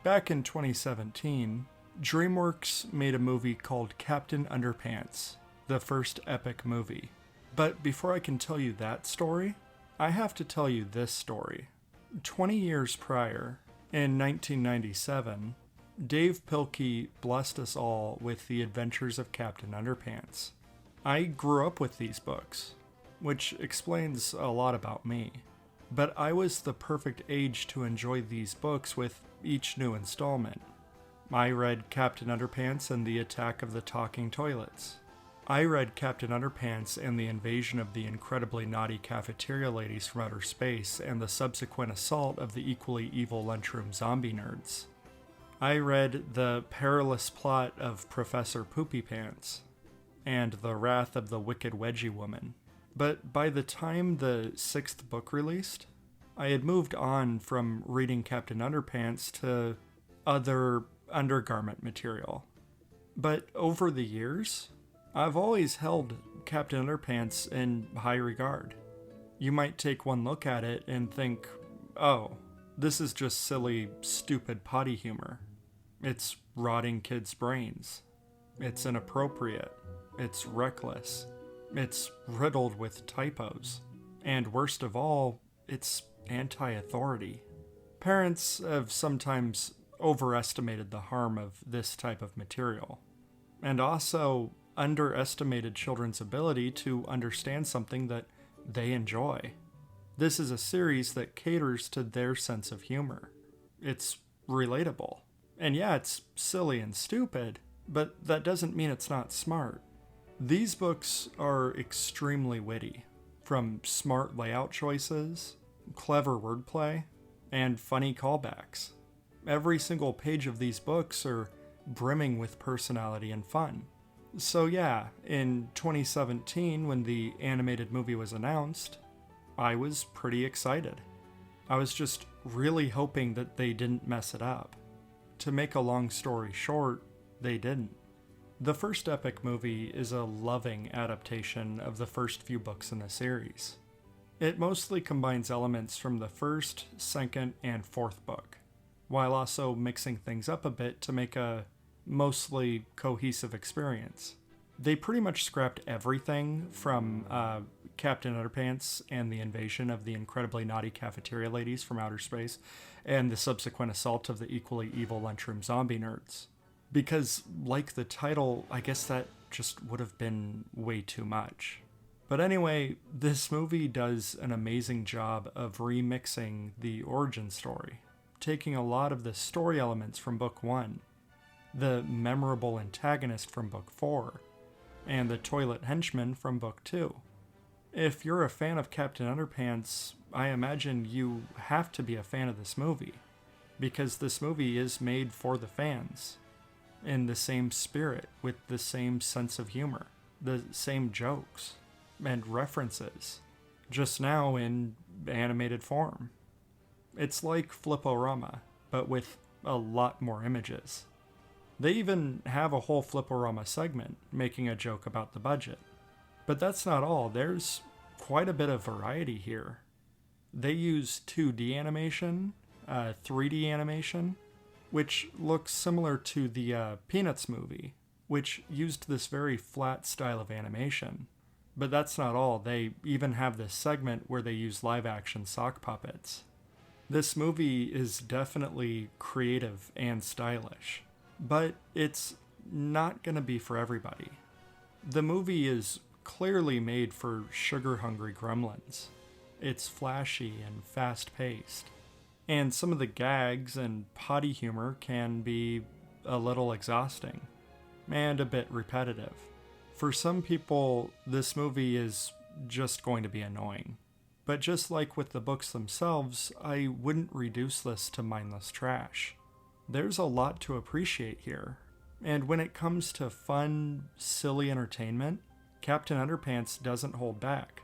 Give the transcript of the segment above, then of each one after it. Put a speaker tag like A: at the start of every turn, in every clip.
A: Back in 2017, DreamWorks made a movie called Captain Underpants, the first epic movie. But before I can tell you that story, I have to tell you this story. 20 years prior, in 1997, Dave Pilkey blessed us all with The Adventures of Captain Underpants. I grew up with these books, which explains a lot about me. But I was the perfect age to enjoy these books with each new installment. I read Captain Underpants and the Attack of the Talking Toilets. I read Captain Underpants and the Invasion of the Incredibly Naughty Cafeteria Ladies from Outer Space and the subsequent assault of the equally evil lunchroom zombie nerds. I read The Perilous Plot of Professor Poopy Pants and The Wrath of the Wicked Wedgie Woman. But by the time the 6th book released, I had moved on from reading Captain Underpants to other undergarment material. But over the years, I've always held Captain Underpants in high regard. You might take one look at it and think, oh, this is just silly, stupid potty humor. It's rotting kids' brains. It's inappropriate. It's reckless. It's riddled with typos. And worst of all, it's anti-authority. Parents have sometimes overestimated the harm of this type of material, and also underestimated children's ability to understand something that they enjoy. This is a series that caters to their sense of humor. It's relatable. And yeah, it's silly and stupid, but that doesn't mean it's not smart. These books are extremely witty, from smart layout choices, clever wordplay, and funny callbacks. Every single page of these books are brimming with personality and fun. So yeah, in 2017, when the animated movie was announced, I was pretty excited. I was just really hoping that they didn't mess it up. To make a long story short, they didn't. The first epic movie is a loving adaptation of the first few books in the series. It mostly combines elements from the first, second, and fourth book, while also mixing things up a bit to make a mostly cohesive experience. They pretty much scrapped everything from Captain Underpants and the Invasion of the Incredibly Naughty Cafeteria Ladies from Outer Space and the subsequent assault of the equally evil lunchroom zombie nerds. Because, like the title, I guess that just would have been way too much. But anyway, this movie does an amazing job of remixing the origin story, taking a lot of the story elements from Book 1, the memorable antagonist from Book 4, and the toilet henchman from Book 2. If you're a fan of Captain Underpants, I imagine you have to be a fan of this movie, because this movie is made for the fans, in the same spirit, with the same sense of humor, the same jokes and references, just now in animated form. It's like Flip-O-Rama, but with a lot more images. They even have a whole Flip-O-Rama segment, making a joke about the budget. But that's not all, there's quite a bit of variety here. They use 2D animation, 3D animation, which looks similar to the Peanuts movie, which used this very flat style of animation. But that's not all, they even have this segment where they use live-action sock puppets. This movie is definitely creative and stylish, but it's not gonna be for everybody. The movie is clearly made for sugar-hungry gremlins. It's flashy and fast-paced, and some of the gags and potty humor can be a little exhausting, and a bit repetitive. For some people, this movie is just going to be annoying. But just like with the books themselves, I wouldn't reduce this to mindless trash. There's a lot to appreciate here. And when it comes to fun, silly entertainment, Captain Underpants doesn't hold back.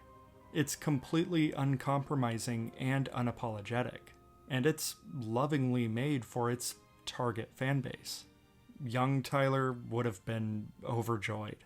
A: It's completely uncompromising and unapologetic. And it's lovingly made for its target fanbase. Young Tyler would have been overjoyed.